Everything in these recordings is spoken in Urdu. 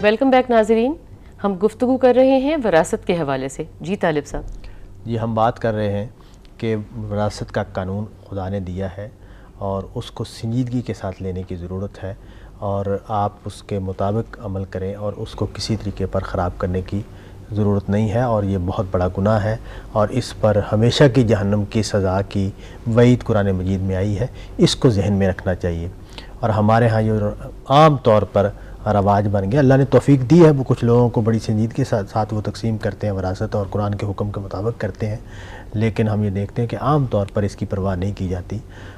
ویلکم بیک ناظرین، ہم گفتگو کر رہے ہیں وراثت کے حوالے سے۔ جی طالب صاحب جی، ہم بات کر رہے ہیں کہ وراثت کا قانون خدا نے دیا ہے اور اس کو سنجیدگی کے ساتھ لینے کی ضرورت ہے، اور آپ اس کے مطابق عمل کریں اور اس کو کسی طریقے پر خراب کرنے کی ضرورت نہیں ہے، اور یہ بہت بڑا گناہ ہے اور اس پر ہمیشہ کی جہنم کی سزا کی وعید قرآن مجید میں آئی ہے۔ اس کو ذہن میں رکھنا چاہیے۔ اور ہمارے ہاں یہ عام طور پر رواج بن گیا، اللہ نے توفیق دی ہے، وہ کچھ لوگوں کو بڑی سنجیدگی کے ساتھ وہ تقسیم کرتے ہیں وراثت اور قرآن کے حکم کے مطابق کرتے ہیں، لیکن ہم یہ دیکھتے ہیں کہ عام طور پر اس کی پرواہ نہیں کی جاتی،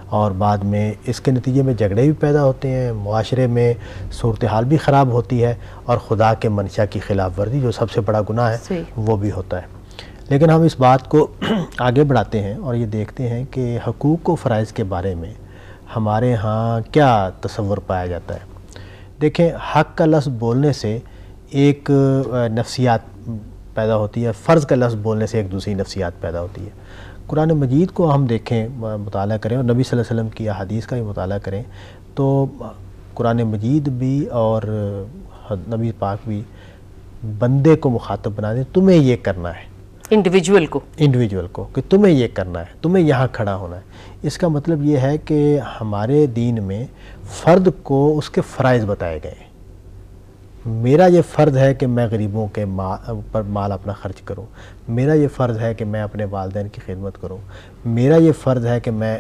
اور بعد میں اس کے نتیجے میں جھگڑے بھی پیدا ہوتے ہیں، معاشرے میں صورتحال بھی خراب ہوتی ہے، اور خدا کے منشا کی خلاف ورزی جو سب سے بڑا گناہ ہے وہ بھی ہوتا ہے۔ لیکن ہم اس بات کو آگے بڑھاتے ہیں اور یہ دیکھتے ہیں کہ حقوق و فرائض کے بارے میں ہمارے ہاں کیا تصور پایا جاتا ہے۔ دیکھیں، حق کا لفظ بولنے سے ایک نفسیات پیدا ہوتی ہے، فرض کا لفظ بولنے سے ایک دوسری نفسیات پیدا ہوتی ہے۔ قرآن مجید کو ہم دیکھیں، مطالعہ کریں، اور نبی صلی اللہ علیہ وسلم کی احادیث کا بھی مطالعہ کریں، تو قرآن مجید بھی اور نبی پاک بھی بندے کو مخاطب بنا دیں، تمہیں یہ کرنا ہے، انڈیویجول کو کہ تمہیں یہ کرنا ہے، تمہیں یہاں کھڑا ہونا ہے۔ اس کا مطلب یہ ہے کہ ہمارے دین میں فرد کو اس کے فرائض بتائے گئے ہیں۔ میرا یہ فرض ہے کہ میں غریبوں کے پر مال اپنا خرچ کروں، میرا یہ فرض ہے کہ میں اپنے والدین کی خدمت کروں، میرا یہ فرض ہے کہ میں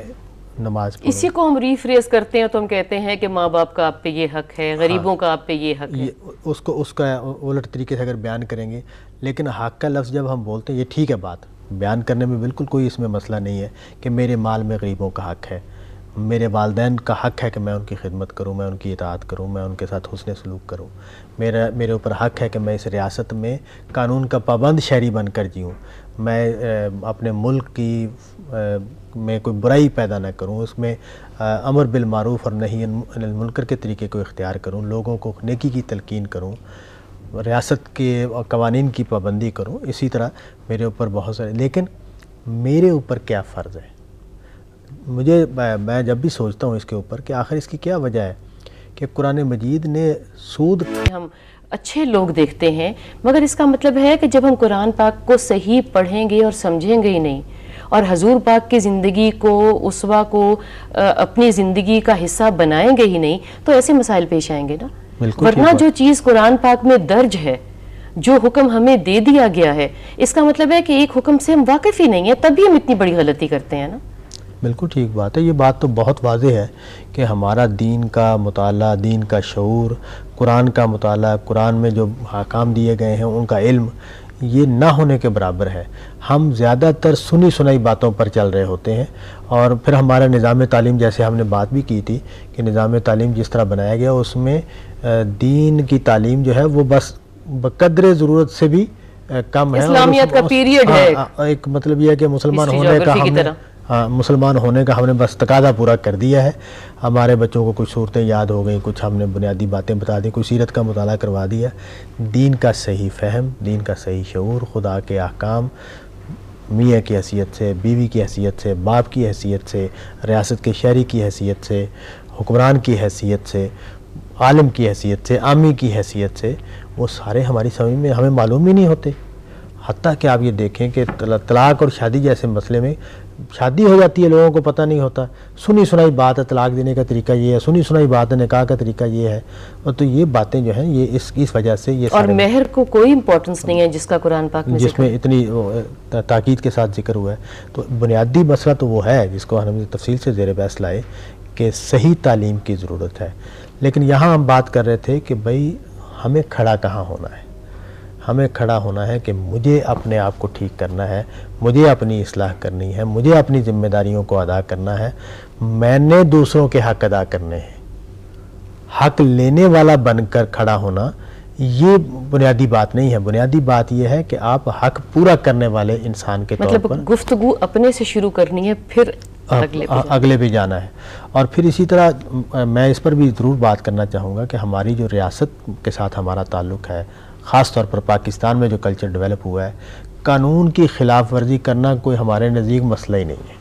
نماز پڑھوں۔ اسی کو ہم ریفریز کرتے ہیں تو ہم کہتے ہیں کہ ماں باپ کا آپ پہ یہ حق ہے، غریبوں کا آپ پہ یہ حق ہے۔ اس کا الٹ طریقے سے اگر بیان کریں گے، لیکن حق کا لفظ جب ہم بولتے ہیں، یہ ٹھیک ہے، بات بیان کرنے میں بالکل کوئی اس میں مسئلہ نہیں ہے کہ میرے مال میں غریبوں کا حق ہے، میرے والدین کا حق ہے کہ میں ان کی خدمت کروں، میں ان کی اطاعت کروں، میں ان کے ساتھ حسن سلوک کروں، میرے اوپر حق ہے کہ میں اس ریاست میں قانون کا پابند شہری بن کر جیوں، میں اپنے ملک کی میں کوئی برائی پیدا نہ کروں، اس میں امر بالمعروف اور نہی عن المنکر کے طریقے کو اختیار کروں، لوگوں کو نیکی کی تلقین کروں، ریاست کے قوانین کی پابندی کروں۔ اسی طرح میرے اوپر بہت سارے، لیکن میرے اوپر کیا فرض ہے؟ میں جب بھی سوچتا ہوں اس کے اوپر کہ آخر اس کی کیا وجہ ہے کہ قرآن مجید نے سود، ہم اچھے لوگ دیکھتے ہیں، مگر اس کا مطلب ہے کہ جب ہم قرآن پاک کو صحیح پڑھیں گے اور سمجھیں گے ہی نہیں، اور حضور پاک کی زندگی کو، اسوہ کو اپنی زندگی کا حصہ بنائیں گے ہی نہیں، تو ایسے مسائل پیش آئیں گے نا۔ ورنہ جو چیز قرآن پاک میں درج ہے، جو حکم ہمیں دے دیا گیا ہے، اس کا مطلب ہے کہ ایک حکم سے ہم واقف ہی نہیں ہیں، تبھی ہم اتنی بڑی غلطی کرتے ہیں نا۔ بالکل ٹھیک بات ہے، یہ بات تو بہت واضح ہے کہ ہمارا دین کا مطالعہ، دین کا شعور، قرآن کا مطالعہ، قرآن میں جو احکام دیے گئے ہیں ان کا علم، یہ نہ ہونے کے برابر ہے۔ ہم زیادہ تر سنی سنائی باتوں پر چل رہے ہوتے ہیں، اور پھر ہمارا نظام تعلیم، جیسے ہم نے بات بھی کی تھی کہ نظام تعلیم جس طرح بنایا گیا، اس میں دین کی تعلیم جو ہے وہ بس بقدر ضرورت سے بھی کم ہے۔ اسلامیت کا پیریڈ ہے، ایک مطلب یہ ہے کہ مسلمان ہونے کا ہم نے بس تقاضا پورا کر دیا ہے۔ ہمارے بچوں کو کچھ صورتیں یاد ہو گئیں، کچھ ہم نے بنیادی باتیں بتا دیں، کوئی سیرت کا مطالعہ کروا دیا۔ دین کا صحیح فہم، دین کا صحیح شعور، خدا کے احکام، میاں کی حیثیت سے، بیوی کی حیثیت سے، باپ کی حیثیت سے، ریاست کے شہری کی حیثیت سے، حکمران کی حیثیت سے، عالم کی حیثیت سے، عامی کی حیثیت سے، وہ سارے ہماری سمجھ میں ہمیں معلوم ہی نہیں ہوتے۔ حتیٰ کہ آپ یہ دیکھیں کہ طلاق اور شادی جیسے مسئلے میں شادی ہو جاتی ہے، لوگوں کو پتہ نہیں ہوتا، سنی سنائی بات ہے طلاق دینے کا طریقہ یہ ہے، سنی سنائی بات ہے نکاح کا طریقہ یہ ہے، اور تو یہ باتیں جو ہیں یہ اس وجہ سے یہ، اور مہر کو کوئی امپورٹنس نہیں ہے جس کا قرآن پاک میں جس میں اتنی تاکید کے ساتھ ذکر ہوا ہے۔ تو بنیادی مسئلہ تو وہ ہے جس کو ہم نے تفصیل سے زیر بحث لائے کہ صحیح تعلیم کی ضرورت ہے۔ لیکن یہاں ہم بات کر رہے تھے کہ بھئی ہمیں کھڑا کہاں ہونا ہے؟ ہمیں کھڑا ہونا ہے کہ مجھے اپنے آپ کو ٹھیک کرنا ہے، مجھے اپنی اصلاح کرنی ہے، مجھے اپنی ذمہ داریوں کو ادا کرنا ہے، میں نے دوسروں کے حق ادا کرنے ہیں۔ حق لینے والا بن کر کھڑا ہونا یہ بنیادی بات نہیں ہے۔ بنیادی بات یہ ہے کہ آپ حق پورا کرنے والے انسان کے طور پر، گفتگو اپنے سے شروع کرنی ہے، پھر اگلے بھی جانا ہے۔ اور پھر اسی طرح میں اس پر بھی ضرور بات کرنا چاہوں گا کہ ہماری جو ریاست کے ساتھ ہمارا تعلق ہے، خاص طور پر پاکستان میں جو کلچر ڈیولپ ہوا ہے، قانون کی خلاف ورزی کرنا کوئی ہمارے نزدیک مسئلہ ہی نہیں ہے۔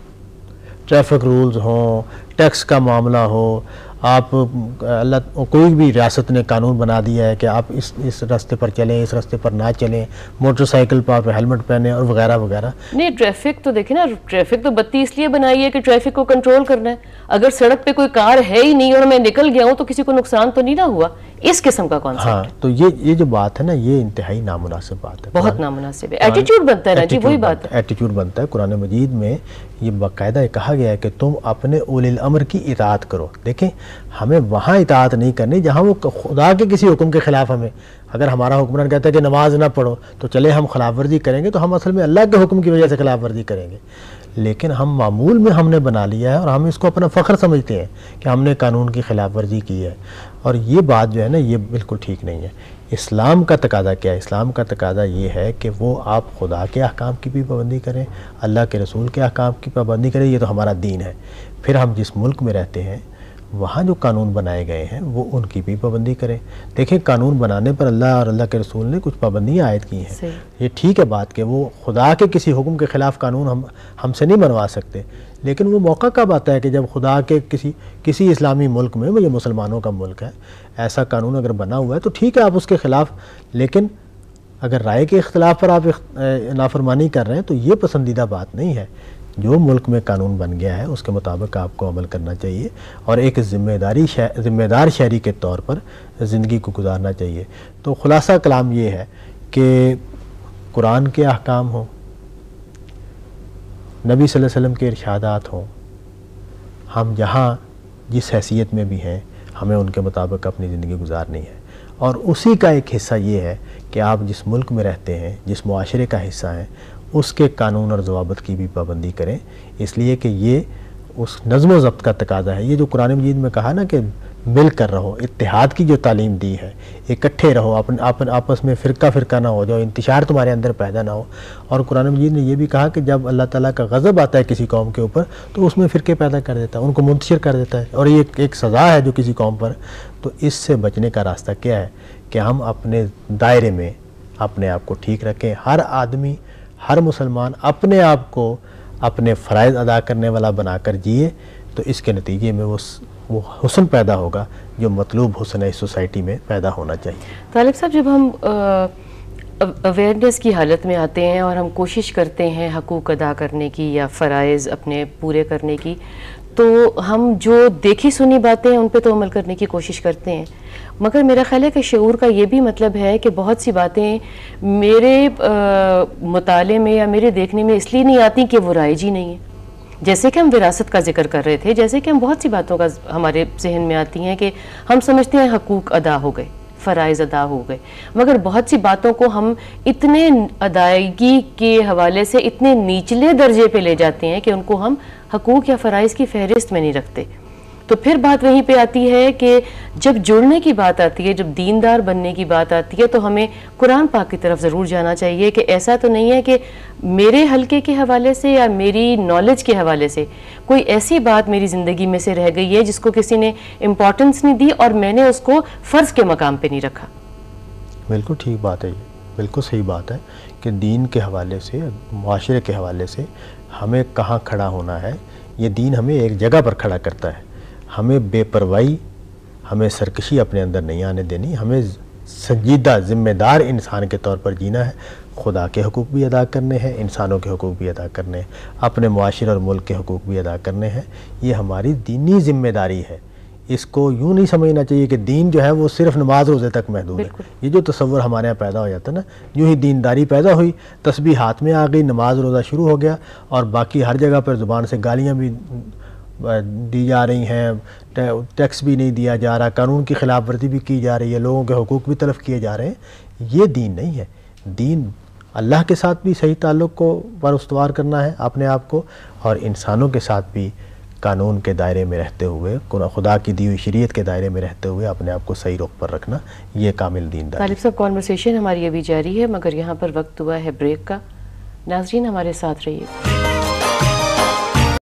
ٹریفک رولز ہوں، ٹیکس کا معاملہ ہو، آپ اللہ کوئی بھی ریاست نے قانون بنا دیا ہے کہ آپ اس راستے پر چلیں، اس راستے پر نہ چلیں، موٹر سائیکل پر آپ ہیلمٹ پہنیں اور وغیرہ وغیرہ. نہیں، ٹریفک تو دیکھیں نا، ٹریفک تو بتی اس لیے بنائی ہے کہ ٹریفک کو کنٹرول کرنا ہے. اگر سڑک پہ کوئی کار ہے ہی نہیں اور میں نکل گیا ہوں تو کسی کو نقصان تو نہیں نہ ہوا. اس قسم کا کانسیپٹ. ہاں، تو یہ جو بات ہے نا، یہ انتہائی نامناسب بات ہے، بہت نامناسب ہے. ایٹیٹیوڈ بنتا ہے نا جی، وہی بات ہے. ایٹیٹیوڈ بنتا ہے. قرآن مجید میں یہ باقاعدہ کہا گیا ہے کہ تم اپنے اولی الامر کی اطاعت کرو. دیکھیں، ہمیں وہاں اطاعت نہیں کرنی جہاں وہ خدا کے کسی حکم کے خلاف ہمیں، اگر ہمارا حکمران کہتا ہے کہ نماز نہ پڑھو تو چلے ہم خلاف ورزی کریں گے، تو ہم اصل میں اللہ کے حکم کی وجہ سے خلاف ورزی کریں گے. لیکن ہم معمول میں ہم نے بنا لیا ہے اور ہم اس کو اپنا فخر سمجھتے ہیں کہ ہم نے قانون کی خلاف ورزی کی ہے. اور یہ بات جو ہے نا، یہ بالکل ٹھیک نہیں ہے. اسلام کا تقاضا کیا ہے؟ اسلام کا تقاضا یہ ہے کہ وہ آپ خدا کے احکام کی بھی پابندی کریں، اللہ کے رسول کے احکام کی پابندی کریں. یہ تو ہمارا دین ہے. پھر ہم جس ملک میں رہتے ہیں وہاں جو قانون بنائے گئے ہیں وہ ان کی بھی پابندی کریں. دیکھیں، قانون بنانے پر اللہ اور اللہ کے رسول نے کچھ پابندیاں عائد کی ہیں. یہ ٹھیک ہے بات کہ وہ خدا کے کسی حکم کے خلاف قانون ہم سے نہیں بنوا سکتے، لیکن وہ موقع کب آتا ہے کہ جب خدا کے کسی اسلامی ملک میں، یہ مسلمانوں کا ملک ہے، ایسا قانون اگر بنا ہوا ہے تو ٹھیک ہے آپ اس کے خلاف، لیکن اگر رائے کے اختلاف پر آپ نافرمانی کر رہے ہیں تو یہ پسندیدہ بات نہیں ہے. جو ملک میں قانون بن گیا ہے اس کے مطابق آپ کو عمل کرنا چاہیے اور ایک ذمہ دار شہری کے طور پر زندگی کو گزارنا چاہیے. تو خلاصہ کلام یہ ہے کہ قرآن کے احکام ہوں، نبی صلی اللہ علیہ وسلم کے ارشادات ہوں، ہم جہاں جس حیثیت میں بھی ہیں ہمیں ان کے مطابق اپنی زندگی گزارنی ہے. اور اسی کا ایک حصہ یہ ہے کہ آپ جس ملک میں رہتے ہیں، جس معاشرے کا حصہ ہیں، اس کے قانون اور ضوابط کی بھی پابندی کریں، اس لیے کہ یہ اس نظم و ضبط کا تقاضا ہے. یہ جو قرآن مجید میں کہا نا کہ مل کر رہو، اتحاد کی جو تعلیم دی ہے، اکٹھے رہو، آپس میں فرقہ نہ ہو جاؤ، انتشار تمہارے اندر پیدا نہ ہو. اور قرآن مجید نے یہ بھی کہا کہ جب اللہ تعالیٰ کا غضب آتا ہے کسی قوم کے اوپر تو اس میں فرقے پیدا کر دیتا ہے، ان کو منتشر کر دیتا ہے، اور یہ ایک سزا ہے جو کسی قوم پر. تو اس سے بچنے کا راستہ کیا ہے کہ ہم اپنے دائرے میں اپنے آپ کو ٹھیک رکھیں. ہر آدمی، ہر مسلمان اپنے آپ کو اپنے فرائض ادا کرنے والا بنا کر جیے، تو اس کے نتیجے میں وہ حسن پیدا ہوگا جو مطلوب حسن ہے اس سوسائٹی میں پیدا ہونا چاہیے. طالب صاحب، جب ہم اویئرنیس کی حالت میں آتے ہیں اور ہم کوشش کرتے ہیں حقوق ادا کرنے کی یا فرائض اپنے پورے کرنے کی، تو ہم جو دیکھی سنی باتیں ہیں ان پہ تو عمل کرنے کی کوشش کرتے ہیں، مگر میرا خیال ہے کہ شعور کا یہ بھی مطلب ہے کہ بہت سی باتیں میرے مطالعے میں یا میرے دیکھنے میں اس لیے نہیں آتی کہ وہ رائج ہی نہیں ہے. جیسے کہ ہم وراثت کا ذکر کر رہے تھے، جیسے کہ ہم بہت سی باتوں کا ہمارے ذہن میں آتی ہیں کہ ہم سمجھتے ہیں حقوق ادا ہو گئے، فرائض ادا ہو گئے، مگر بہت سی باتوں کو ہم اتنے ادائیگی کے حوالے سے اتنے نچلے درجے پہ لے جاتے ہیں کہ ان کو ہم حقوق یا فرائض کی فہرست میں نہیں رکھتے. تو پھر بات وہیں پہ آتی ہے کہ جب جڑنے کی بات آتی ہے، جب دیندار بننے کی بات آتی ہے، تو ہمیں قرآن پاک کی طرف ضرور جانا چاہیے کہ ایسا تو نہیں ہے کہ میرے حلقے کے حوالے سے یا میری نالج کے حوالے سے کوئی ایسی بات میری زندگی میں سے رہ گئی ہے جس کو کسی نے امپورٹنس نہیں دی اور میں نے اس کو فرض کے مقام پہ نہیں رکھا. بالکل ٹھیک بات ہے، یہ بالکل صحیح بات ہے کہ دین کے حوالے سے، معاشرے کے حوالے سے ہمیں کہاں کھڑا ہونا ہے. یہ دین ہمیں ایک جگہ پر کھڑا کرتا ہے. ہمیں بے پرواہی، ہمیں سرکشی اپنے اندر نہیں آنے دینی. ہمیں سنجیدہ ذمہ دار انسان کے طور پر جینا ہے. خدا کے حقوق بھی ادا کرنے ہیں، انسانوں کے حقوق بھی ادا کرنے ہیں، اپنے معاشرے اور ملک کے حقوق بھی ادا کرنے ہیں. یہ ہماری دینی ذمہ داری ہے. اس کو یوں نہیں سمجھنا چاہیے کہ دین جو ہے وہ صرف نماز روزے تک محدود ہے. یہ جو تصور ہمارے یہاں پیدا ہو جاتا ہے نا، یوں ہی دینداری پیدا ہوئی، تسبیح ہاتھ میں آ گئی، نماز روزہ شروع ہو گیا، اور باقی ہر جگہ پر زبان سے گالیاں بھی دی جا رہی ہیں، ٹیکس بھی نہیں دیا جا رہا، قانون کی خلاف ورزی بھی کی جا رہی ہے، لوگوں کے حقوق بھی تلف کیے جا رہے ہیں. یہ دین نہیں ہے. دین اللہ کے ساتھ بھی صحیح تعلق کو پر استوار کرنا ہے اپنے آپ کو، اور انسانوں کے ساتھ بھی قانون کے دائرے میں رہتے ہوئے، خدا کی دی ہوئی شریعت کے دائرے میں رہتے ہوئے اپنے آپ کو صحیح رخ پر رکھنا، یہ کامل دینداری. طالب صاحب، کانورسیشن ہماری ابھی جاری ہے، مگر یہاں پر وقت ہوا ہے بریک کا. ناظرین ہمارے ساتھ رہیے.